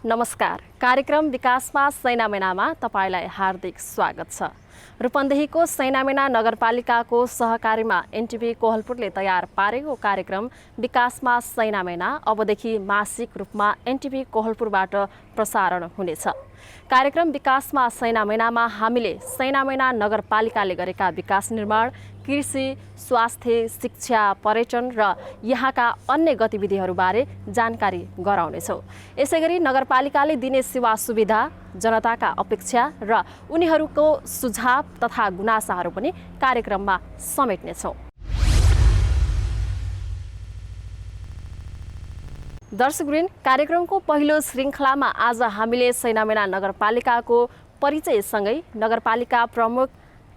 नमस्कार। कार्यक्रम विकासमा सैनामेनामा तपाईलाई हार्दिक स्वागत छ। रूपन्देहीको सैनामेना नगरपालिकाको सहकारीमा एनटिभी कोहलपुरले तयार पारेको कार्यक्रम विकासमा सैनामेना अबदेखि मासिक रूपमा एनटिभी कोहलपुरबाट प्रसारण हुनेछ। कार्यक्रम विकासमा सैनामेनामा हामीले सैनामेना नगरपालिकाले गरेका विकास निर्माण, कृषि, स्वास्थ्य, शिक्षा, पर्यटन र यहाँका अन्य गतिविधिहरूबारे जानकारी गराउनेछौँ। यसैगरी नगरपालिकाले दिने सेवा सुविधा, जनताका अपेक्षा र उनीहरूको सुझाव तथा गुनासाहरू पनि कार्यक्रममा समेट्नेछौँ। दर्शकवृन्द, कार्यक्रमको पहिलो श्रृङ्खलामा आज हामीले सैनामेना नगरपालिकाको परिचयसँगै नगरपालिका प्रमुख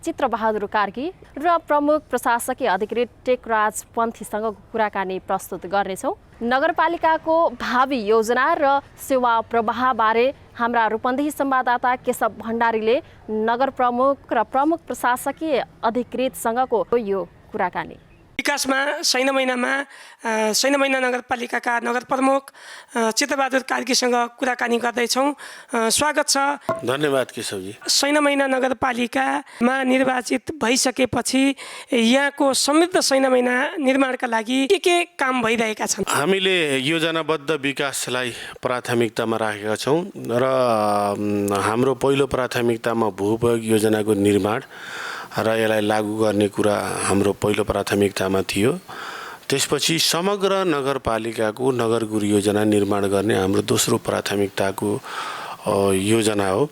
चित्रबहादुर कार्की र प्रमुख प्रशासकीय अधिकृत टेकराज पन्थीसँग कुराकानी प्रस्तुत गर्नेछौँ। नगरपालिकाको भावी योजना र सेवा प्रवाहबारे हाम्रा रूपन्देही संवाददाता केशव भण्डारीले नगर प्रमुख र प्रमुख प्रशासकीय अधिकृतसँगको यो कुराकानी। विकासमा सैनामेना नगरपालिकाका नगर प्रमुख चित्रबहादुर कार्कीसँग कुराकानी गर्दैछौँ। स्वागत छ। धन्यवाद केशवजी। सैनामेना नगरपालिकामा निर्वाचित भइसकेपछि यहाँको समृद्ध सैनामेना निर्माणका लागि के काम भइरहेका छन्? हामीले योजनाबद्ध विकासलाई प्राथमिकतामा राखेका छौँ र हाम्रो पहिलो प्राथमिकतामा भूउपयोग योजनाको निर्माण र यसलाई लागू गर्ने कुरा हाम्रो पहिलो प्राथमिकतामा थियो। त्यसपछि समग्र नगरपालिकाको नगर गुरु योजना निर्माण गर्ने हाम्रो दोस्रो प्राथमिकताको योजना हो।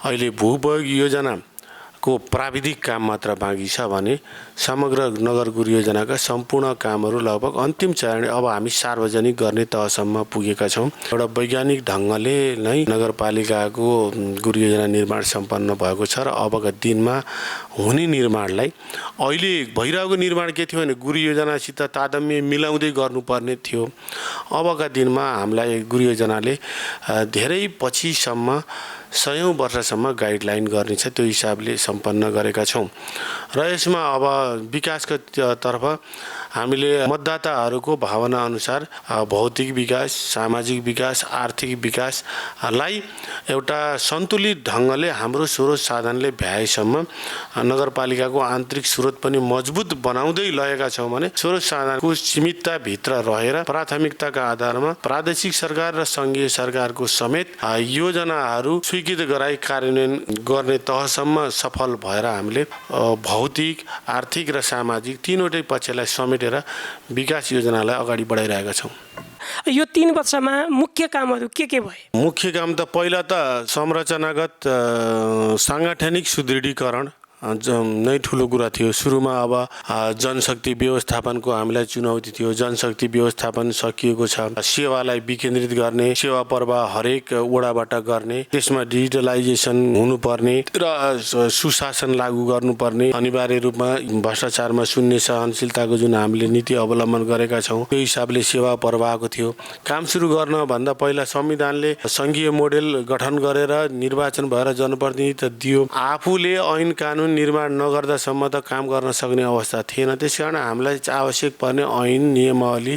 अहिले भूउपयोग योजनाको प्राविधिक काम मात्र बाँकी छ भने समग्र नगर गुरु योजनाका सम्पूर्ण कामहरू लगभग अन्तिम चरण अब हामी सार्वजनिक गर्ने तहसम्म पुगेका छौँ। एउटा वैज्ञानिक ढङ्गले नै नगरपालिकाको गुरु योजना निर्माण सम्पन्न भएको छ र अबका दिनमा हुने निर्माणलाई अहिले भइरहेको निर्माण के थियो भने गुरु योजनासित तादम्य मिलाउँदै गर्नुपर्ने थियो। अबका दिनमा हामीलाई गुरु योजनाले धेरै पछिसम्म 100औं वर्षसम्म गाइडलाइन गर्नेछ, त्यो हिसाबले सम्पन्न गरेका छौँ र यसमा अब विकासको तर्फ हामीले मतदाताहरूको भावना अनुसार भौतिक विकास, सामाजिक विकास, आर्थिक विकासलाई एउटा सन्तुलित ढङ्गले हाम्रो स्रोत साधनले भ्याएसम्म नगरपालिकाको आन्तरिक स्रोत पनि मजबुत बनाउँदै लगेका छौँ भने स्रोत साधनको सीमितताभित्र रहेर प्राथमिकताका आधारमा प्रादेशिक सरकार र सङ्घीय सरकारको समेत योजनाहरू स्वीकृत गराई कार्यान्वयन गर्ने तहसम्म सफल भएर हामीले भौतिक, आर्थिक र सामाजिक तीनवटै पक्षलाई समेटेर विकास योजनालाई अगाडि बढाइरहेका छौँ। यो 3 वर्षमा मुख्य कामहरू के भए? मुख्य काम त पहिला त संरचनागत साङ्गठनिक सुदृढीकरण नै ठुलो कुरा थियो। सुरुमा अब जनशक्ति व्यवस्थापनको हामीलाई चुनौती थियो। जनशक्ति व्यवस्थापन सकिएको छ। सेवालाई विकेन्द्रित गर्ने, सेवा प्रवाह हरेक वडाबाट गर्ने, त्यसमा डिजिटलाइजेसन हुनुपर्ने र सुशासन लागू गर्नुपर्ने, अनिवार्य रूपमा भ्रष्टाचारमा शून्य सहनशीलताको जुन हामीले नीति अवलम्बन गरेका छौँ त्यो हिसाबले सेवा प्रवाहको थियो। काम सुरु गर्नभन्दा पहिला संविधानले सङ्घीय मोडेल गठन गरेर निर्वाचन भएर जनप्रतिनिधित्व दियो। आफूले ऐन कानुन निर्माण नगर्दासम्म त काम गर्न सक्ने अवस्था थिएन। त्यसकारण हामीलाई आवश्यक पर्ने ऐन, नियमावली,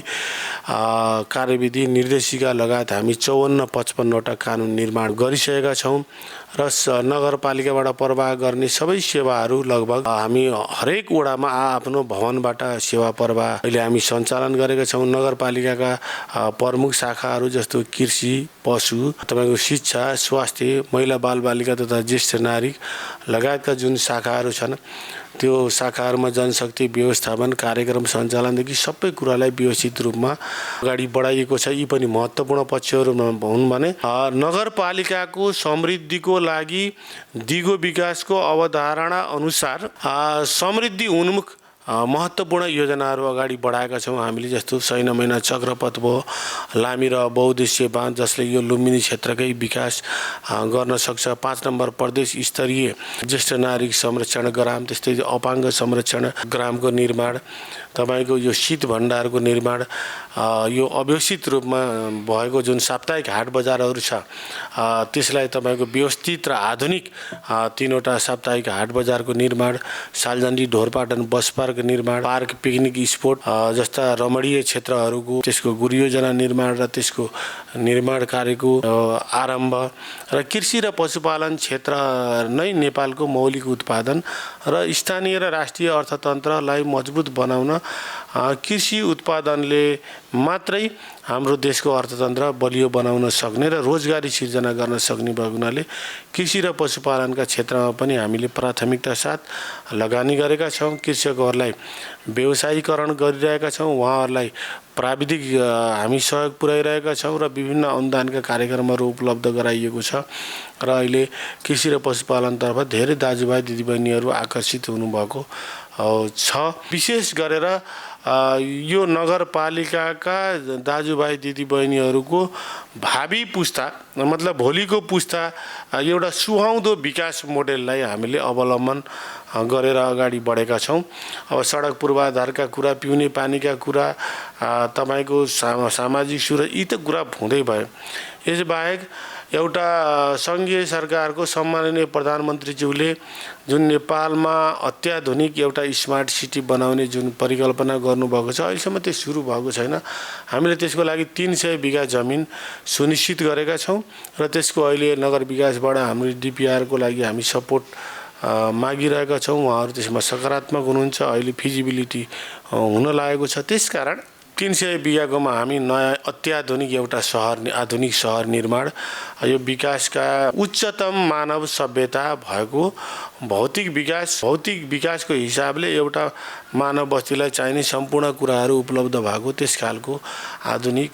कार्यविधि, निर्देशिका लगायत हामी 54-55वटा कानुन निर्माण गरिसकेका छौँ र नगरपालिकाबाट प्रवाह गर्ने सबै सेवाहरू लगभग हामी हरेक वडामा आफ्नो भवनबाट सेवा प्रवाह अहिले हामी सञ्चालन गरेका छौँ। नगरपालिकाका प्रमुख शाखाहरू जस्तो कृषि, पशु, तपाईँको शिक्षा, स्वास्थ्य, महिला बालबालिका तथा ज्येष्ठ नागरिक लगायतका जुन शाखाहरू छन् त्यो शाखाहरूमा जनशक्ति व्यवस्थापन कार्यक्रम सञ्चालनदेखि सबै कुरालाई व्यवस्थित रूपमा अगाडि बढाइएको छ। यी पनि महत्त्वपूर्ण पक्षहरू हुन् भने नगरपालिकाको समृद्धिको लागि दिगो विकासको अवधारणा अनुसार समृद्धि उन्मुख महत्त्वपूर्ण योजनाहरू अगाडि बढाएका छौँ हामीले। जस्तो सैनामेना चक्रपथ भयो, लामी र बहुद्देश्य बाँध जसले यो लुम्बिनी क्षेत्रकै विकास गर्न सक्छ। 5 नम्बर प्रदेश स्तरीय ज्येष्ठ नागरिक संरक्षण ग्राम, त्यस्तै अपाङ्ग संरक्षण ग्रामको निर्माण, तपाईँको यो शीत भण्डारको निर्माण, यो अव्यवस्थित रूपमा भएको जुन साप्ताहिक हाट बजारहरू छ त्यसलाई तपाईँको व्यवस्थित र आधुनिक 3वटा साप्ताहिक हाट बजारको निर्माण, सालजण्डी ढोरपाटन बसपारा पार्क निर्माण, पार्क पिकनिक स्पोट जस्ता रमणीय क्षेत्रहरूको त्यसको गुरियोजना निर्माण र त्यसको निर्माण कार्यको आरम्भ र कृषि र पशुपालन क्षेत्र नै नेपालको मौलिक उत्पादन र स्थानीय र राष्ट्रिय अर्थतन्त्रलाई मजबुत बनाउन कृषि उत्पादनले मात्रै हाम्रो देशको अर्थतन्त्र बलियो बनाउन सक्ने र रोजगारी सिर्जना गर्न सक्ने भएको हुनाले कृषि र पशुपालनका क्षेत्रमा पनि हामीले प्राथमिकता साथ लगानी गरेका छौँ। कृषकहरूलाई व्यवसायीकरण गरिरहेका छौँ, उहाँहरूलाई प्राविधिक हामी सहयोग पुर्याइरहेका छौँ र विभिन्न अनुदानका कार्यक्रमहरू उपलब्ध गराइएको छ र अहिले कृषि र पशुपालनतर्फ धेरै दाजुभाइ दिदीबहिनीहरू आकर्षित हुनुभएको छ। विशेष गरेर यो नगरपालिकाका दाजुभाइ दिदीबहिनीहरूको भावी पुस्ता मतलब भोलिको पुस्ता एउटा सुहाउँदो विकास मोडेललाई हामीले अवलम्बन गरेर अगाडि बढेका छौँ। अब सडक पूर्वाधारका कुरा, पिउने पानीका कुरा, तपाईँको सामाजिक सुरक्षा, यी त कुरा हुँदै भयो। यसबाहेक एउटा सङ्घीय सरकारको सम्माननीय प्रधानमन्त्रीज्यूले जुन नेपालमा अत्याधुनिक एउटा स्मार्ट सिटी बनाउने जुन परिकल्पना गर्नुभएको छ, अहिलेसम्म त्यो सुरु भएको छैन। हामीले त्यसको लागि 300 बिघा जमिन सुनिश्चित गरेका छौँ र त्यसको अहिले नगर विकासबाट हाम्रो डिपिआरको लागि हामी सपोर्ट मागिरहेका छौँ। उहाँहरू त्यसमा सकारात्मक हुनुहुन्छ। अहिले फिजिबिलिटी हुन लागेको छ। त्यसकारण 300 बिघाकोमा हामी नयाँ अत्याधुनिक एउटा आधुनिक सहर निर्माण, यो विकासका उच्चतम मानव सभ्यता भएको भौतिक विकासको हिसाबले एउटा मानव बस्तीलाई चाहिने सम्पूर्ण कुराहरू उपलब्ध भएको त्यस खालको आधुनिक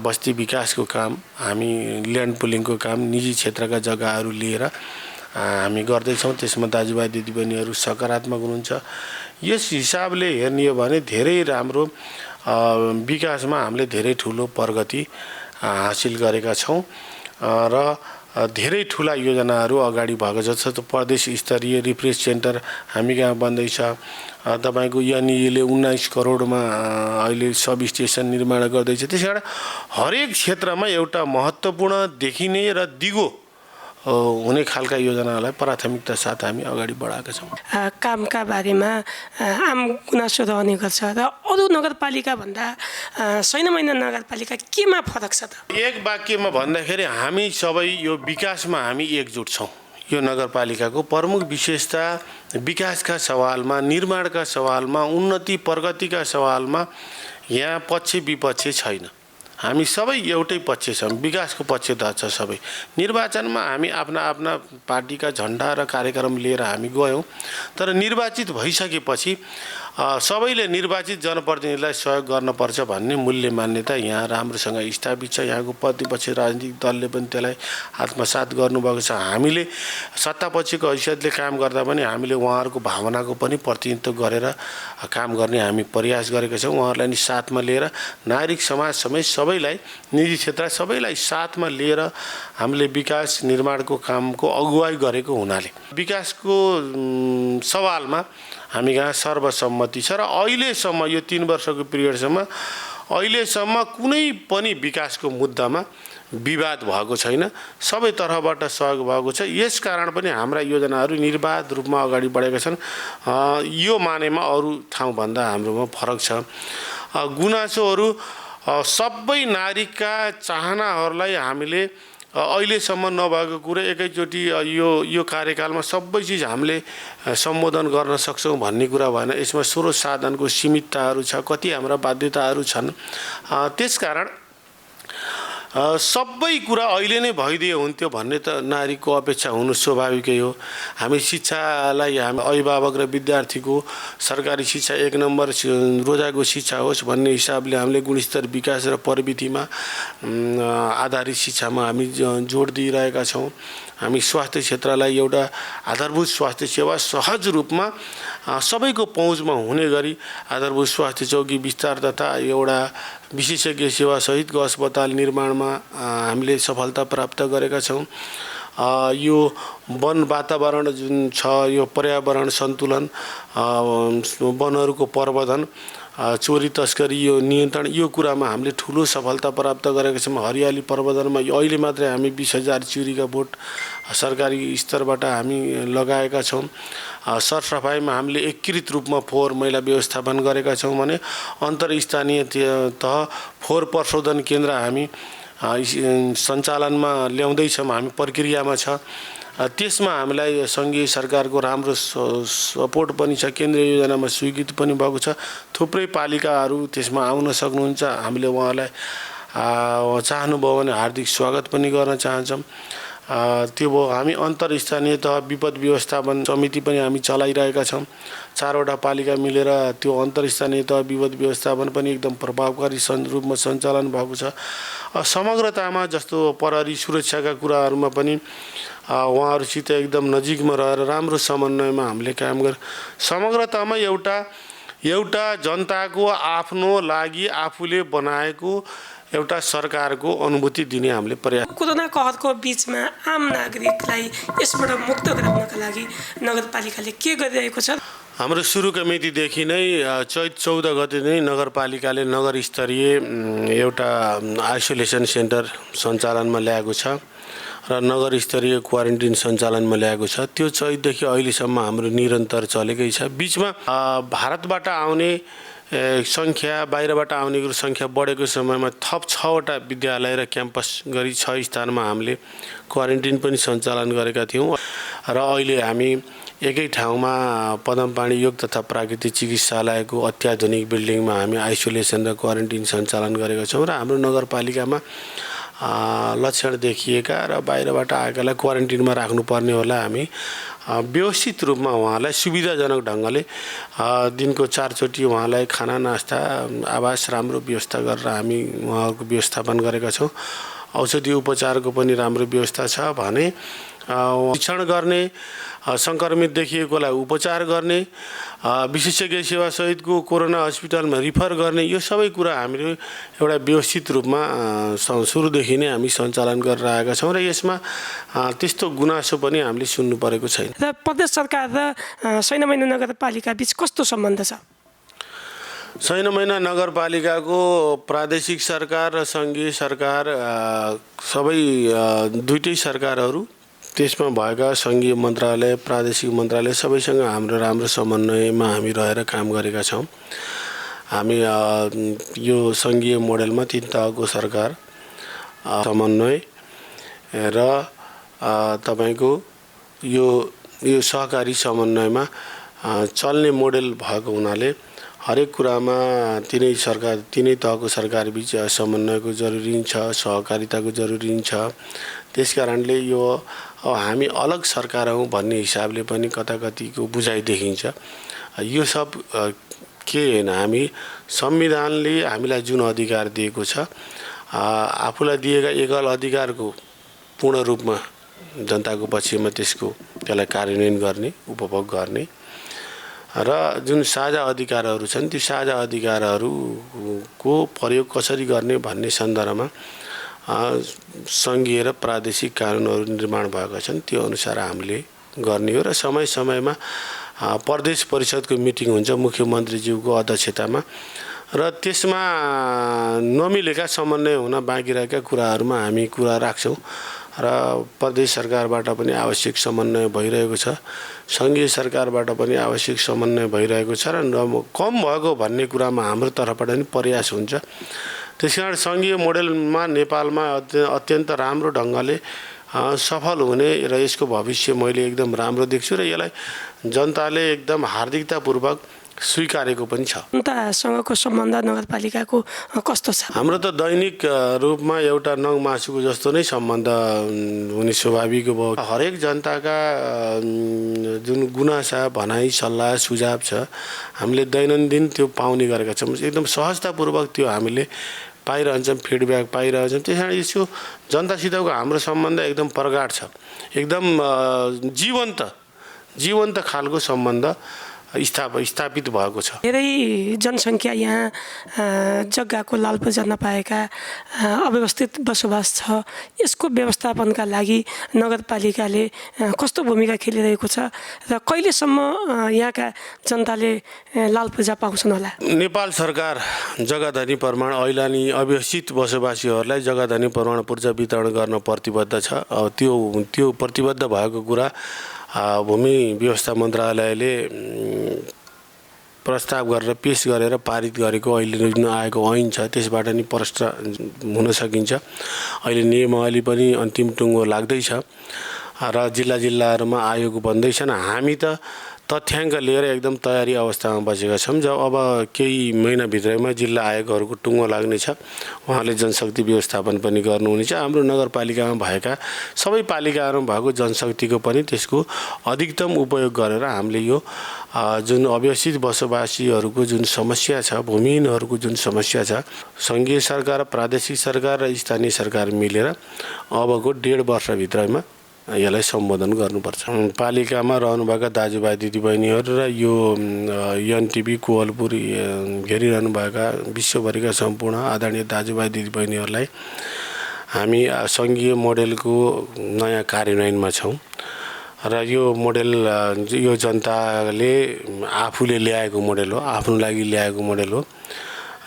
बस्ती विकासको काम, हामी ल्यान्ड पुलिङको काम, निजी क्षेत्रका जग्गाहरू लिएर हामी गर्दैछौँ। त्यसमा दाजुभाइ दिदीबहिनीहरू सकारात्मक हुनुहुन्छ। यस हिसाबले हेर्ने हो भने धेरै राम्रो विकासमा हामीले धेरै ठुलो प्रगति हासिल गरेका छौँ र धेरै ठुला योजनाहरू अगाडि भएको जस्तो प्रदेश स्तरीय रिफ्रेस सेन्टर हामी कहाँ बन्दैछ। तपाईँको एनइएले 19 करोडमा अहिले सब स्टेसन निर्माण गर्दैछ। त्यसकारण हरेक क्षेत्रमा एउटा महत्त्वपूर्ण देखिने र दिगो हुने खालका योजनालाई प्राथमिकता साथ हामी अगाडि बढाएका छौँ। कामका बारेमा आम गुनासो रहने गर्छ र अरू नगरपालिका भन्दा सैनामैना नगरपालिका केमा फरक छ त? एक वाक्यमा भन्दाखेरि हामी सबै यो विकासमा हामी एकजुट छौँ। यो नगरपालिकाको प्रमुख विशेषता विकासका सवालमा, निर्माणका सवालमा, उन्नति प्रगतिका सवालमा यहाँ पक्ष विपक्ष छैन। हामी सबै एउटै पक्ष छौँ, विकासको पक्षधर छ सबै। निर्वाचनमा हामी आफ्ना आफ्ना पार्टीका झन्डा र कार्यक्रम लिएर हामी गयौँ, तर निर्वाचित भइसकेपछि सबैले निर्वाचित जनप्रतिनिधिलाई सहयोग गर्नुपर्छ भन्ने मूल्य मान्यता यहाँ राम्रोसँग स्थापित छ। यहाँको प्रतिपक्ष राजनीतिक दलले पनि त्यसलाई आत्मसात गर्नुभएको छ। हामीले सत्तापक्षको हैसियतले काम गर्दा पनि हामीले उहाँहरूको भावनाको पनि प्रतिनिधित्व गरेर काम गर्ने हामी प्रयास गरेका छौँ। उहाँहरूलाई नि साथमा लिएर नागरिक समाज समेत सबैलाई, निजी क्षेत्र सबैलाई साथमा लिएर हामीले विकास निर्माणको कामको अगुवाई गरेको हुनाले विकासको सवालमा हामी कहाँ सर्वसम्मति छ र अहिलेसम्म यो 3 वर्षको पिरियडसम्म अहिलेसम्म कुनै पनि विकासको मुद्दामा विवाद भएको छैन। सबै तर्फबाट सहयोग भएको छ। यसकारण पनि हाम्रा योजनाहरू निर्बाध रूपमा अगाडि बढेका छन्। यो मानेमा अरू ठाउँभन्दा हाम्रोमा फरक छ। गुनासोहरू सबै नागरिकका चाहनाहरूलाई हामीले अहिलेसम्म नभएको कुरा एकैचोटि यो कार्यकालमा सबै चिज हामीले सम्बोधन गर्न सक्छौँ भन्ने कुरा भएन। यसमा स्रोत साधनको सीमितताहरू छ, कति हाम्रा बाध्यताहरू छन्। त्यसकारण सबै कुरा अहिले नै भइदिए हुन्थ्यो भन्ने त नागरिकको अपेक्षा हुनु स्वाभाविकै हो। हामी शिक्षालाई हामी अभिभावक र विद्यार्थीको सरकारी शिक्षा 1 नम्बर रोजाको शिक्षा होस् भन्ने हिसाबले हामीले गुणस्तर विकास र प्रविधिमा आधारित शिक्षामा हामी जोड दिइरहेका छौँ। हामी स्वास्थ्य क्षेत्रलाई एउटा आधारभूत स्वास्थ्य सेवा सहज रूपमा सबैको पहुँचमा हुने गरी आधारभूत स्वास्थ्य चौकी विस्तार तथा एउटा विशेषज्ञ सेवा सहितको अस्पताल निर्माणमा हामीले सफलता प्राप्त गरेका छौँ। यो वन वातावरण जुन छ, यो पर्यावरण सन्तुलन, वनहरूको प्रवर्धन चोरी तस्करी यो नियन्त्रण यो कुरामा हामीले ठुलो सफलता प्राप्त गरेका छौँ। हरियाली प्रबन्धनमा अहिले मात्रै हामी 20,000 चिउरीका बोट सरकारी स्तरबाट हामी लगाएका छौँ। सरसफाइमा हामीले एकीकृत रूपमा फोहोर मैला व्यवस्थापन गरेका छौँ भने अन्तर्स्थानीय तह फोहोर प्रशोधन केन्द्र हामी सञ्चालनमा ल्याउँदैछौँ, हामी प्रक्रियामा छ। त्यसमा हामीलाई सङ्घीय सरकारको राम्रो सपोर्ट पनि छ, केन्द्रीय योजनामा स्वीकृति पनि भएको छ। थुप्रै पालिकाहरू त्यसमा आउन सक्नुहुन्छ। हामीले उहाँलाई चाहनुभयो भने हार्दिक स्वागत पनि गर्न चाहन्छौँ। त्यो भयो। हामी अन्तर्स्थानीय तह विपद व्यवस्थापन समिति पनि हामी चलाइरहेका छौँ। 4वटा पालिका मिलेर त्यो अन्तर्स्थानीय तह विपद व्यवस्थापन पनि एकदम प्रभावकारी रूपमा सञ्चालन भएको छ। समग्रतामा जस्तो प्रहरी सुरक्षाका कुराहरूमा पनि उहाँहरूसित एकदम नजिकमा रहेर राम्रो समन्वयमा हामीले काम गर। समग्रतामा एउटा जनताको आफ्नो लागि आफूले बनाएको एउटा सरकारको अनुभूति दिने हामीले प्रयास। कोरोना कहरको बीचमा आम नागरिकलाई यसबाट मुक्त गराउनका लागि नगरपालिकाले के गरिरहेको छ? हाम्रो सुरुका मितिदेखि नै चैत 14 गते नै नगरपालिकाले नगर स्तरीय एउटा आइसोलेसन सेन्टर सञ्चालनमा ल्याएको छ र नगर स्तरीय क्वारेन्टिन सञ्चालनमा ल्याएको छ। त्यो चैतदेखि अहिलेसम्म हाम्रो निरन्तर चलेकै छ। बिचमा भारतबाट आउने सङ्ख्या, बाहिरबाट आउनेको सङ्ख्या बढेको समयमा थप 6वटा विद्यालय र क्याम्पस गरी 6 स्थानमा हामीले क्वारेन्टिन पनि सञ्चालन गरेका थियौँ र अहिले हामी एकै ठाउँमा पदमपानी योग तथा प्राकृतिक चिकित्सालयको अत्याधुनिक बिल्डिङमा हामी आइसोलेसन र क्वारेन्टिन सञ्चालन गरेका छौँ र हाम्रो नगरपालिकामा लक्षण देखिएका र बाहिरबाट आएकालाई क्वारेन्टिनमा राख्नुपर्नेहरूलाई हामी व्यवस्थित रूपमा उहाँलाई सुविधाजनक ढङ्गले दिनको 4 चोटि उहाँलाई खाना, नास्ता, आवास राम्रो व्यवस्था गरेर हामी उहाँहरूको व्यवस्थापन गरेका छौँ। औषधि उपचारको पनि राम्रो व्यवस्था छ भने परीक्षण गर्ने, सङ्क्रमित देखिएकोलाई उपचार गर्ने, विशेषज्ञ सेवा सहितको कोरोना हस्पिटलमा रिफर गर्ने, यो सबै कुरा हामीले एउटा व्यवस्थित रूपमा सुरुदेखि नै हामी सञ्चालन गरेर आएका छौँ र यसमा त्यस्तो गुनासो पनि हामीले सुन्नु परेको छैन। र प्रदेश सरकार र सैनामैना नगरपालिका बीच कस्तो सम्बन्ध छ? सैनामैना नगरपालिकाको प्रादेशिक सरकार र सङ्घीय सरकार सबै दुईटै सरकारहरू त्यसमा भएका सङ्घीय मन्त्रालय, प्रादेशिक मन्त्रालय सबैसँग हाम्रो राम्रो समन्वयमा हामी रहेर काम गरेका छौँ। हामी यो सङ्घीय मोडेलमा 3 तहको सरकार समन्वय र तपाईँको यो सहकारी समन्वयमा चल्ने मोडेल भएको हुनाले हरेक कुरामा तिनै तहको सरकार बीच समन्वयको जरुरी छ, सहकारिताको जरुरी छ। त्यसकारणले यो हामी अलग सरकार हौँ भन्ने हिसाबले पनि कताकतिको बुझाइ देखिन्छ। यो सब के होइन, हामी संविधानले हामीलाई जुन अधिकार दिएको छ, आफूलाई दिएका एकल अधिकारको पूर्ण रूपमा जनताको पक्षमा त्यसलाई कार्यान्वयन गर्ने, उपभोग गर्ने र जुन साझा अधिकारहरू छन् ती साझा अधिकारहरूको प्रयोग कसरी गर्ने भन्ने सन्दर्भमा सङ्घीय र प्रादेशिक कानुनहरू निर्माण भएका छन्। त्यो अनुसार हामीले गर्ने हो र समय समयमा प्रदेश परिषदको मिटिङ हुन्छ मुख्यमन्त्रीज्यूको अध्यक्षतामा र त्यसमा नमिलेका समन्वय हुन बाँकी रहेका कुराहरूमा हामी कुरा राख्छौँ र प्रदेश सरकारबाट पनि आवश्यक समन्वय भइरहेको छ, सङ्घीय सरकारबाट पनि आवश्यक समन्वय भइरहेको छ र कम भएको भन्ने कुरामा हाम्रो तर्फबाट पनि प्रयास हुन्छ। त्यसकारण सङ्घीय मोडेलमा नेपालमा अत्यन्त राम्रो ढङ्गले सफल हुने र यसको भविष्य मैले एकदम राम्रो देख्छु र यसलाई जनताले एकदम हार्दिकतापूर्वक स्वीकारेको पनि छ। जनतासँगको सम्बन्ध नगरपालिकाको कस्तो छ? हाम्रो त दैनिक रूपमा एउटा नङ मासुको जस्तो नै सम्बन्ध हुने स्वाभाविक भयो। हरेक जनताका जुन गुनासा, भनाइ, सल्लाह, सुझाव छ हामीले दैनन्दिन त्यो पाउने गरेका छौँ। एकदम सहजतापूर्वक त्यो हामीले पाइरहन्छौँ, फिडब्याक पाइरहन्छौँ। त्यस कारण यसको जनतासितको हाम्रो सम्बन्ध एकदम प्रगाढ छ, एकदम जीवन्त खालको सम्बन्ध स्थापित भएको छ। धेरै जनसङ्ख्या यहाँ जग्गाको लालपुजा नपाएका अव्यवस्थित बसोबास छ। यसको व्यवस्थापनका लागि नगरपालिकाले कस्तो भूमिका खेलिरहेको छ र कहिलेसम्म यहाँका जनताले लालपुजा पाउँछन् होला? नेपाल सरकार जग्गाधनी प्रमाण ऐलानी अव्यवस्थित बसोबासीहरूलाई जग्गाधनी प्रमाण पूर्जा वितरण गर्न प्रतिबद्ध छ। त्यो प्रतिबद्ध भएको कुरा भूमि व्यवस्था मन्त्रालयले प्रस्ताव गरेर पेश गरेर पारित गरेको अहिले जुन आएको ऐन छ त्यसबाट नि प्रष्ट हुन सकिन्छ। अहिले नियमावली पनि अन्तिम टुङ्गो लाग्दैछ र जिल्लाहरूमा आयोग बन्दैछन्। हामी त तथ्याङ्क लिएर एकदम तयारी अवस्थामा बसेका छौँ। जब अब केही महिनाभित्रैमा जिल्ला आयोगहरूको टुङ्गो लाग्नेछ, उहाँले जनशक्ति व्यवस्थापन पनि गर्नुहुनेछ। हाम्रो नगरपालिकामा भएका सबै पालिकाहरूमा भएको जनशक्तिको पनि त्यसको अधिकतम उपयोग गरेर हामीले यो जुन अव्यवस्थित बसोबासीहरूको जुन समस्या छ, भूमिहीनहरूको जुन समस्या छ, सङ्घीय सरकार, प्रादेशिक सरकार र स्थानीय सरकार मिलेर अबको 1.5 वर्षभित्रमा यसलाई सम्बोधन गर्नुपर्छ। पालिकामा रहनुभएका दाजुभाइ दिदीबहिनीहरू र यो एनटिभी कोहलपुर घेरिरहनुभएका विश्वभरिका सम्पूर्ण आदरणीय दाजुभाइ दिदीबहिनीहरूलाई हामी सङ्घीय मोडेलको नयाँ कार्यान्वयनमा छौँ र यो मोडेल यो जनताले आफूले ल्याएको मोडेल हो, आफ्नो लागि ल्याएको मोडेल हो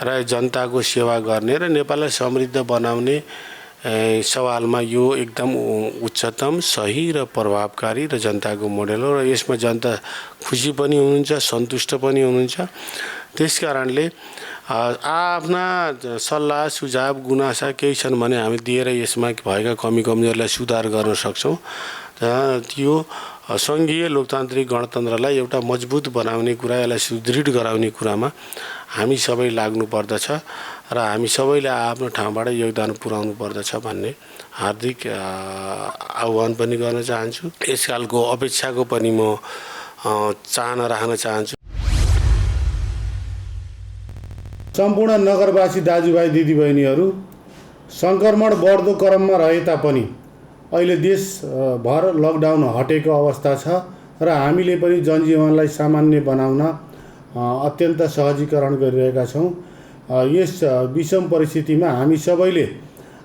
र जनताको सेवा गर्ने र नेपाललाई समृद्ध बनाउने सवालमा यो एकदम उच्चतम, सही र प्रभावकारी र जनताको मोडेल हो र यसमा जनता खुसी पनि हुनुहुन्छ, सन्तुष्ट पनि हुनुहुन्छ। त्यसकारणले आफ्ना सल्लाह सुझाव गुनासा केही छन् भने हामी दिएर यसमा भएका कमी कमजोरीलाई सुधार गर्न सक्छौँ। यो सङ्घीय लोकतान्त्रिक गणतन्त्रलाई एउटा मजबुत बनाउने कुरा, यसलाई सुदृढ गराउने कुरामा हामी सबै लाग्नु पर्दछ र हामी सबैले आफ्नो ठाउँबाट योगदान पुर्याउनु पर्दछ भन्ने हार्दिक आह्वान पनि गर्न चाहन्छु। यसकालको अपेक्षाको पनि म चाहना राख्न चाहन्छु। सम्पूर्ण नगरवासी दाजुभाइ दिदीबहिनीहरू, सङ्क्रमण बढ्दो क्रममा रहे तापनि अहिले देशभर लकडाउन हटेको अवस्था छ र हामीले पनि जनजीवनलाई सामान्य बनाउन अत्यन्त सहजीकरण गरिरहेका छौँ। यस विषम परिस्थितिमा हामी सबैले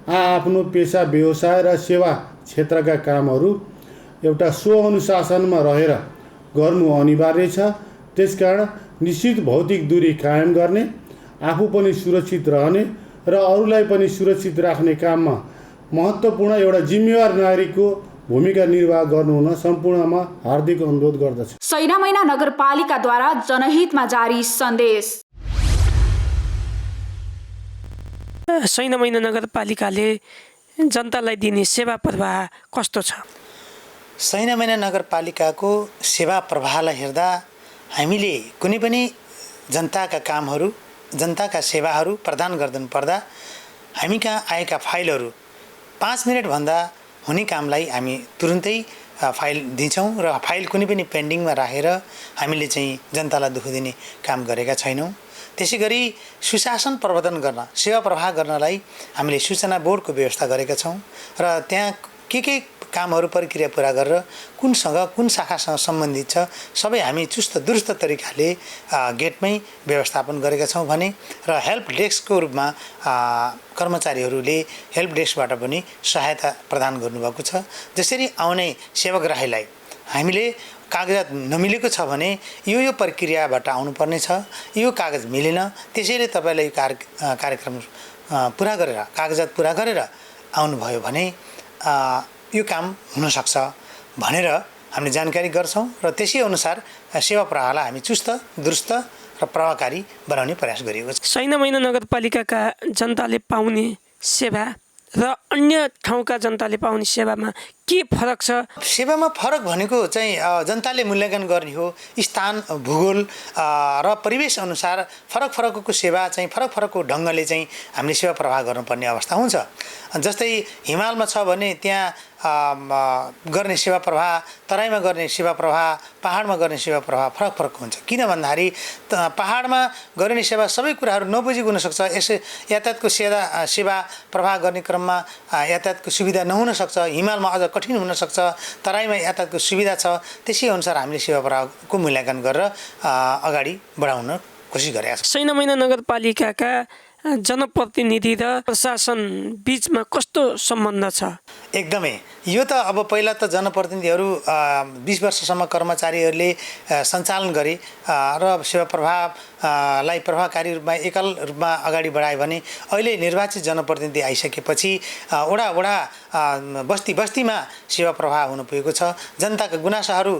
आफ्नो पेसा, व्यवसाय र सेवा क्षेत्रका कामहरू एउटा स्वअनुशासनमा रहेर गर्नु अनिवार्य छ। त्यसकारण निश्चित भौतिक दूरी कायम गर्ने, आफू पनि सुरक्षित रहने र अरूलाई पनि सुरक्षित राख्ने काममा महत्त्वपूर्ण एउटा जिम्मेवार नागरिकको भूमिका निर्वाह गर्नु हुन सम्पूर्णमा हार्दिक अनुरोध गर्दछु। सैनामैना नगरपालिकाद्वारा जनहितमा जारी सन्देश। सैनामैना नगरपालिकाले जनतालाई दिने सेवा प्रवाह कस्तो छ? सैनामैना नगरपालिकाको सेवा प्रवाहलाई हेर्दा हामीले कुनै पनि जनताका कामहरू, जनताका सेवाहरू प्रदान गर्दैन पर्दा हामी कहाँ आएका फाइलहरू 5 मिनटभन्दा हुने कामलाई हामी तुरुन्तै फाइल दिन्छौँ र फाइल कुनै पनि पेन्डिङमा राखेर हामीले चाहिँ जनतालाई दुःख दिने काम गरेका छैनौँ। त्यसै गरी सुशासन प्रवर्धन गर्न, सेवा प्रवाह गर्नलाई हामीले सूचना बोर्डको व्यवस्था गरेका छौँ र त्यहाँ के कामहरू प्रक्रिया पुरा गरेर कुनसँग, कुन शाखासँग सम्बन्धित छ सबै हामी चुस्त दुरुस्त तरिकाले गेटमै व्यवस्थापन गरेका छौँ भने र हेल्प डेस्कको रूपमा कर्मचारीहरूले हेल्प डेस्कबाट पनि सहायता प्रदान गर्नुभएको छ। जसरी आउने सेवाग्राहीलाई हामीले कागजात नमिलेको छ भने यो प्रक्रियाबाट आउनुपर्ने छ, यो कागज मिलेन, त्यसैले तपाईँलाई यो कार्यक्रम पुरा गरेर, कागजात पुरा गरेर आउनुभयो भने यो काम हुनसक्छ भनेर हामीले जानकारी गर्छौँ र त्यसै अनुसार सेवा प्रवाहलाई हामी चुस्त, दुरुस्त र प्रभावकारी बनाउने प्रयास गरिएको छ। सैनामैना नगरपालिकाका जनताले पाउने सेवा र अन्य ठाउँका जनताले पाउने सेवामा के फरक छ? सेवामा फरक भनेको चाहिँ जनताले मूल्याङ्कन गर्ने हो। स्थान, भूगोल र परिवेश अनुसार फरक फरकको सेवा चाहिँ फरक फरकको ढङ्गले चाहिँ हामीले सेवा प्रवाह गर्नुपर्ने अवस्था हुन्छ। जस्तै हिमालमा छ भने त्यहाँ गर्ने सेवा प्रवाह, तराईमा गर्ने सेवा प्रवाह, पहाडमा गर्ने सेवा प्रवाह फरक फरक हुन्छ। किन भन्दाखेरि पहाडमा गर्ने सेवा सबै कुराहरू नबुझेको हुनसक्छ। यस यातायातको सेवा प्रवाह गर्ने क्रममा यातायातको सुविधा नहुन सक्छ। हिमालमा अझ कठिन हुनसक्छ, तराईमा यातायातको सुविधा छ, त्यसै अनुसार हामीले सेवा प्रवाहको मूल्याङ्कन गरेर अगाडि बढाउन कोसिस गरेका छौँ। सैनामैना नगरपालिकाका जनप्रतिनिधि र प्रशासन बीचमा कस्तो सम्बन्ध छ? एकदमै, यो त अब पहिला त जनप्रतिनिधिहरू 20 वर्षसम्म कर्मचारीहरूले सञ्चालन गरे र सेवा प्रवाहलाई प्रभावकारी रूपमा एकल रूपमा अगाडि बढायो भने अहिले निर्वाचित जनप्रतिनिधि आइसकेपछि वडा वडा बस्ती बस्तीमा सेवा प्रवाह हुन पुगेको छ। जनताका गुनासाहरू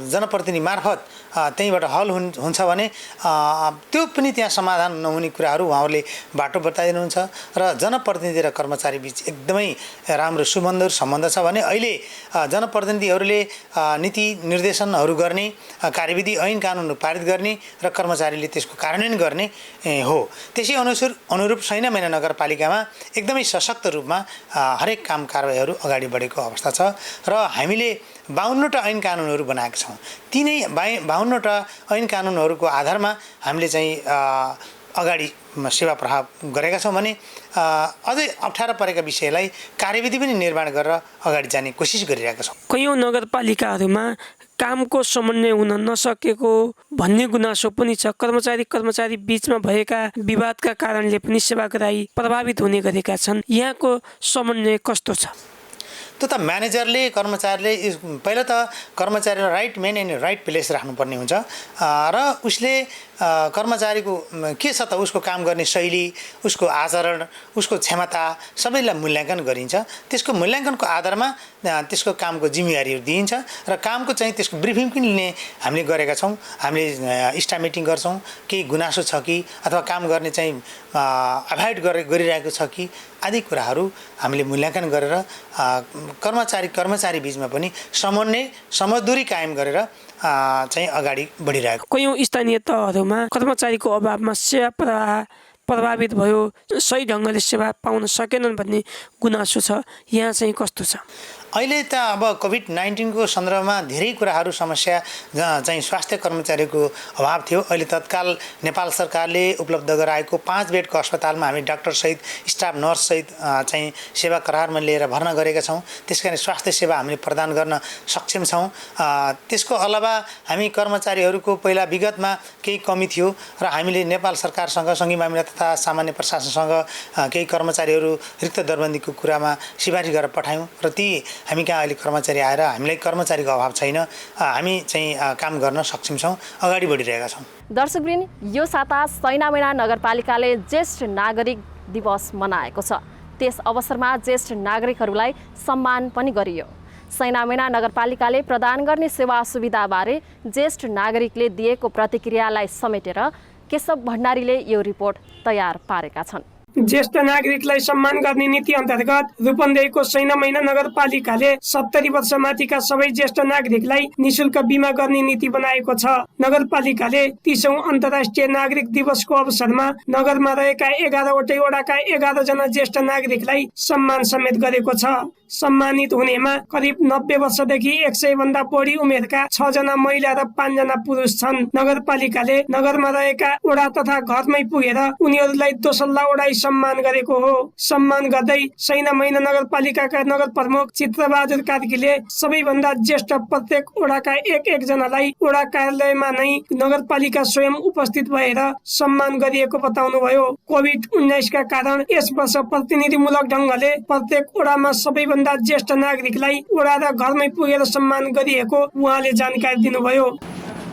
जनप्रतिनिधि मार्फत त्यहीँबाट हल हुन्छ भने त्यो पनि त्यहाँ समाधान नहुने कुराहरू उहाँहरूले बाटो बताइदिनुहुन्छ र जनप्रतिनिधि र कर्मचारी बीच एकदमै राम्रो सुमधुर सम्बन्ध छ भने अहिले जनप्रतिनिधिहरूले नीति निर्देशनहरू गर्ने, कार्यविधि ऐन कानुनहरू पारित गर्ने र कर्मचारीले त्यसको कार्यान्वयन गर्ने हो। त्यसै अनुरूप सैनामैना नगरपालिकामा एकदमै सशक्त रूपमा हरेक काम कारबाहीहरू अगाडि बढेको अवस्था छ र हामीले 52वटा ऐन कानुनहरू बनाएका छौँ। तिनै 52वटा ऐन कानुनहरूको आधारमा हामीले चाहिँ अगाडि सेवा प्रवाह गरेका छौँ भने अझै अप्ठ्यारो परेका विषयलाई कार्यविधि पनि निर्माण गरेर अगाडि जाने कोसिस गरिरहेका छौँ। कयौँ नगरपालिकाहरूमा कामको समन्वय हुन नसकेको भन्ने गुनासो पनि छ। कर्मचारी बीचमा भएका विवादका कारणले पनि सेवाग्राही प्रभावित हुने गरेका छन्। यहाँको समन्वय कस्तो छ? त्यो त म्यानेजरले कर्मचारीले पहिला त कर्मचारीलाई right men and right place राख्नुपर्ने हुन्छ र उसले कर्मचारीको के छ त उसको काम गर्ने शैली, उसको आचरण, उसको क्षमता सबैलाई मूल्याङ्कन गरिन्छ। त्यसको मूल्याङ्कनको आधारमा त्यसको कामको जिम्मेवारीहरू दिइन्छ र कामको चाहिँ त्यसको ब्रिफिङ पनि लिने हामीले गरेका छौँ। हामीले स्टाफ मिटिङ गर्छौँ, केही गुनासो छ कि अथवा काम गर्ने चाहिँ एभोइड गरिरहेको छ कि आदि कुराहरू हामीले मूल्याङ्कन गरेर कर्मचारी बीचमा पनि समन्वय समझदारी कायम गरेर चाहिँ अगाडि बढिरहेको। कयौँ स्थानीय तहहरूमा कर्मचारीको अभावमा सेवा प्रवाह प्रभावित भयो, सही ढङ्गले सेवा पाउन सकेनन् भन्ने गुनासो छ। यहाँ चाहिँ कस्तो छ? अहिले त अब कोभिड-19 को सन्दर्भमा धेरै कुराहरू समस्या चाहिँ स्वास्थ्य कर्मचारीको अभाव थियो। अहिले तत्काल नेपाल सरकारले उपलब्ध गराएको 5 बेडको अस्पतालमा हामी डाक्टरसहित स्टाफ नर्ससहित चाहिँ सेवा करारमा लिएर भर्ना गरेका छौँ। त्यसकारण स्वास्थ्य सेवा हामीले प्रदान गर्न सक्षम छौँ। त्यसको अलावा हामी कर्मचारीहरूको पहिला विगतमा केही कमी थियो र हामीले नेपाल सरकारसँग, सङ्घीय मामिला तथा सामान्य प्रशासनसँग केही कर्मचारीहरू रिक्त दरबन्दीको कुरामा सिफारिस गरेर पठायौँ र ती हामी कहाँ अहिले कर्मचारी आएर हामीलाई कर्मचारीको अभाव छैन, हामी चाहिँ काम गर्न सक्षम छौँ, अगाडि बढिरहेका छौँ। दर्शकवृन्द, यो साता सैनामैना नगरपालिकाले ज्येष्ठ नागरिक दिवस मनाएको छ। त्यस अवसरमा ज्येष्ठ नागरिकहरूलाई सम्मान पनि गरियो। सैनामैना नगरपालिकाले प्रदान गर्ने सेवा सुविधाबारे ज्येष्ठ नागरिकले दिएको प्रतिक्रियालाई समेटेर केशव भण्डारीले यो रिपोर्ट तयार पारेका छन्। ज्येष्ठ नागरिकलाई सम्मान गर्ने नीति अन्तर्गत रूपन्देहीको सैनामैना नगरपालिकाले 70 वर्ष माथिका सबै ज्येष्ठ नागरिकलाई निशुल्क बिमा गर्ने नीति बनाएको छ। नगरपालिकाले 30औं अन्तर्राष्ट्रिय नागरिक दिवसको अवसरमा नगरमा रहेका 11वटै वडाका 11 जना ज्येष्ठ नागरिकलाई सम्मान समेत गरेको छ। सम्मानित हुनेमा करिब 90 वर्षदेखि 100 भन्दा बढी उमेरका 6 जना महिला र 5 जना पुरुष छन्। नगरपालिकाले नगरमा रहेका वडा तथा घरमै पुगेर उनीहरूलाई दोसल्ला वडाई सम्मान गरेको हो। सम्मान गर्दै सैनामैना नगरपालिकाका नगर प्रमुख चित्रबहादुर कार्कीले सबैभन्दा ज्येष्ठ प्रत्येक वडाका एक जनालाई वडा कार्यालयमा नै नगरपालिका स्वयं उपस्थित भएर सम्मान गरिएको बताउनुभयो। कोभिड-19 का कारण यस वर्ष प्रतिनिधिमूलक ढङ्गले प्रत्येक वडामा सबैभन्दा ज्येष्ठ नागरिकलाई वडा र घरमै पुगेर सम्मान गरिएको उहाँले जानकारी दिनुभयो।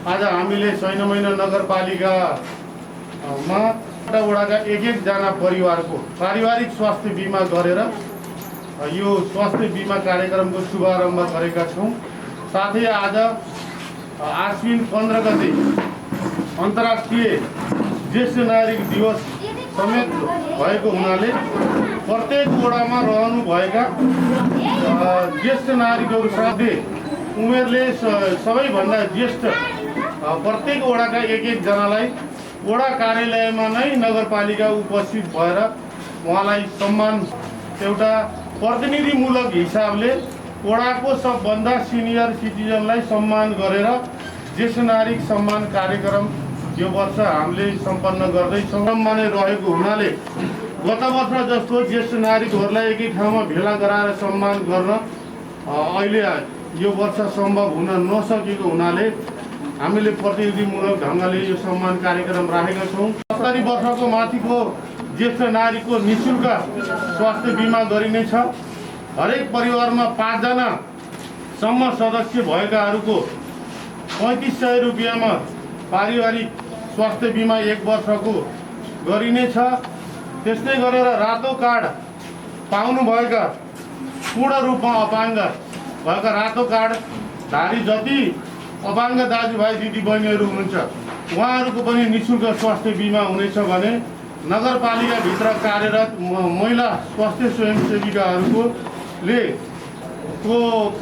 आज हामीले सैनामैना नगरपालिकामा वडाका एक जना परिवारको पारिवारिक स्वास्थ्य बिमा गरेर यो स्वास्थ्य बिमा कार्यक्रमको शुभारम्भ गरेका छौँ। साथै आज आश्विन 15 गते अन्तर्राष्ट्रिय ज्येष्ठ नागरिक दिवस समेत भएको हुनाले प्रत्येक वडामा रहनुभएका ज्येष्ठ नागरिकहरू साथै उमेरले सबैभन्दा ज्येष्ठ प्रत्येक वडाका एक जनालाई वडा कार्यालयमा नै नगरपालिका उपस्थित भएर उहाँलाई सम्मान एउटा प्रतिनिधिमूलक हिसाबले वडाको सबभन्दा सिनियर सिटिजनलाई सम्मान गरेर ज्येष्ठ नागरिक सम्मान कार्यक्रम यो वर्ष हामीले सम्पन्न गर्दैछौँ। सम्मान रहेको हुनाले गत वर्ष जस्तो ज्येष्ठ नागरिकहरूलाई एकै ठाउँमा भेला गराएर सम्मान गर्न अहिले यो वर्ष सम्भव हुन नसकेको हुनाले हामीले प्रतिनिधिमूलक ढङ्गले यो सम्मान कार्यक्रम राखेका छौँ। 70 वर्षको माथिको ज्येष्ठ नागरिकको निःशुल्क स्वास्थ्य बिमा गरिनेछ। हरेक परिवारमा 5 जनासम्म सदस्य भएकाहरूको 3500 रुपियाँमा पारिवारिक स्वास्थ्य बिमा 1 वर्षको गरिनेछ। त्यस्तै गरेर रातो कार्ड पाउनुभएका पूर्ण रूपमा अपाङ्ग भएका रातो कार्ड धारी जति अपाङ्ग दाजुभाइ दिदीबहिनीहरू हुनुहुन्छ उहाँहरूको पनि निःशुल्क स्वास्थ्य बिमा हुनेछ भने नगरपालिकाभित्र कार्यरत महिला स्वास्थ्य स्वयंसेविकाहरूले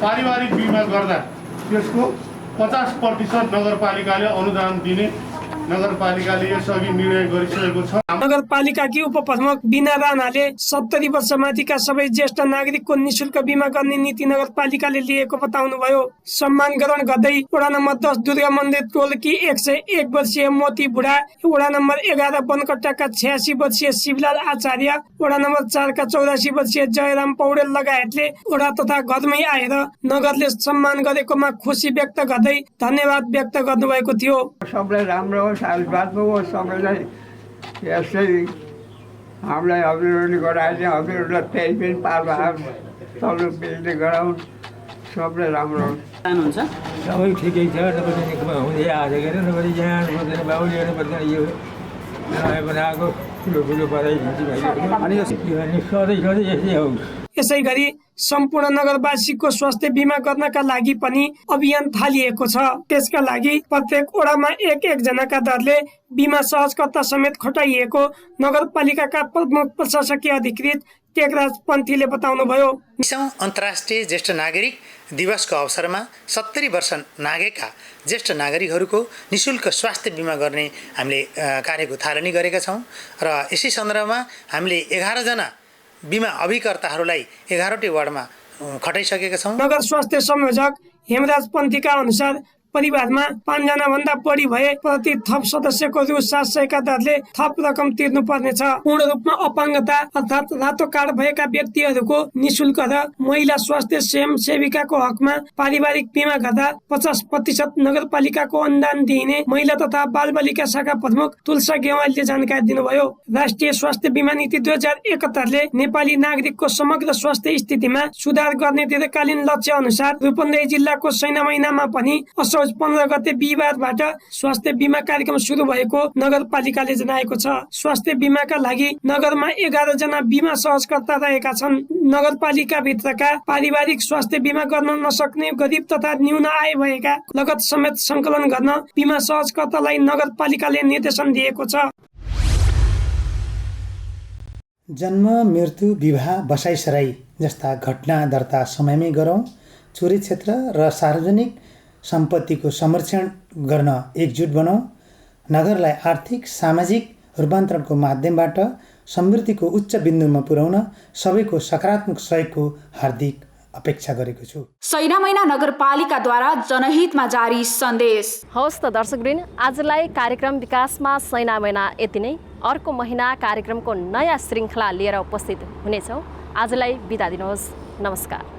पारिवारिक बिमा गर्दा त्यसको 50% नगरपालिकाले अनुदान दिने नगरपालिकाले यसअघि निर्णय गरिसकेको छ। नगरपालिकाकी उपप्रमुख बिना राणाले 70 वर्षमाथिका सबै ज्येष्ठ नागरिकको निःशुल्क बिमा गर्ने नीति नगरपालिकाले लिएको बताउनुभयो। सम्मान ग्रहण गर्दै वडा नम्बर 10 दुर्गा मन्दिर टोलकी 101 वर्षीय मोती बुढा, वडा नम्बर 11 बनकट्टाका 86 वर्षीय शिवलाल आचार्य, वडा नम्बर 4 का 84 वर्षीय जयराम पौडेल लगायतले वडा तथा घरमै आएर नगरले सम्मान गरेकोमा खुसी व्यक्त गर्दै धन्यवाद व्यक्त गर्नुभएको थियो। सबलाई राम्रो सालबादको सबैलाई यस्तै हामीलाई हजुरहरूले गराइदिए, हजुरहरूलाई त्यही पनि पार तल्लो पिँढीले गराउन्, सबलाई राम्रो हुन्छ। सबै ठिकै छ। हुँदै आएको के अरे यहाँ पर्दैन, बाहुलीहरू पर्दैन, यो नयाँ बनाएको ठुलो ठुलो बनाइदिन्छ अनि सधैँ सधैँ यस्तै होस्। यसै गरी सम्पूर्ण नगरवासीको स्वास्थ्य बिमा गर्नका लागि पनि अभियान थालिएको छ। त्यसका लागि प्रत्येक वडामा एक जनाका दरले बिमा सहजकर्ता समेत खटाइएको नगरपालिकाका प्रमुख प्रशासकीय अधिकृत टेकराज पन्थीले बताउनुभयो। अन्तर्राष्ट्रिय ज्येष्ठ नागरिक दिवसको अवसरमा 70 वर्ष नागेका ज्येष्ठ नागरिकहरूको निःशुल्क स्वास्थ्य बिमा गर्ने हामीले कार्यको थालनी गरेका छौँ र यसै सन्दर्भमा हामीले 11 जना बिमा अभिकर्ताहरूलाई 11वटै वार्डमा खटाइसकेका छौँ। नगर स्वास्थ्य संयोजक हेमराज पन्थीका अनुसार परिवारमा 5 जना भन्दा बढी भए प्रति थप सदस्यको रु 700 का दरले थप रकम तिर्नु पर्नेछ। पूर्ण रूपमा अपाङ्गता अर्थात् रातो कार्ड भएका व्यक्तिहरूको निःशुल्क र महिला स्वास्थ्य स्वयंसेविकाको हकमा पारिवारिक बिमा गर्दा 50% नगरपालिकाको अनुदान दिइने महिला तथा बालबालिका शाखा प्रमुख तुलसा गेवालले जानकारी दिनुभयो। राष्ट्रिय स्वास्थ्य बिमा नीति 2071ले नेपाली नागरिकको समग्र स्वास्थ्य स्थितिमा सुधार गर्ने दीर्घकालीन लक्ष्य अनुसार रूपन्देही जिल्लाको सैना महिनामा पनि 15 गते बिहिबारबाट स्वास्थ्य बिमा कार्यक्रम सुरु भएको नगरपालिकाले जनाएको छ। स्वास्थ्य बिमाका लागि नगरमा 11 जना बिमा सहजकर्ता रहेका छन्। नगरपालिका भित्रका पारिवारिक स्वास्थ्य बिमा गर्न नसक्ने गरिब तथा न्यून आय भएका लगत समेत संकलन गर्न बिमा सहजकर्तालाई नगरपालिकाले निर्देशन दिएको छ। जन्म, मृत्यु, विवाह, बसाइसराई जस्ता घटना दर्ता समयमै गरौँ। चोरी क्षेत्र र सार्वजनिक सम्पत्तिको संरक्षण गर्न एकजुट बनौँ। नगरलाई आर्थिक सामाजिक रूपान्तरणको माध्यमबाट समृद्धिको उच्च बिन्दुमा पुर्याउन सबैको सकारात्मक सहयोगको हार्दिक अपेक्षा गरेको छु। सैना महिना नगरपालिकाद्वारा जनहितमा जारी सन्देश। हवस् त दर्शकवृन्द, आजलाई कार्यक्रम विकासमा सैना महिना यति नै। अर्को महिना कार्यक्रमको नयाँ श्रृङ्खला लिएर उपस्थित हुनेछौँ। आजलाई बिदा दिनुहोस्। नमस्कार।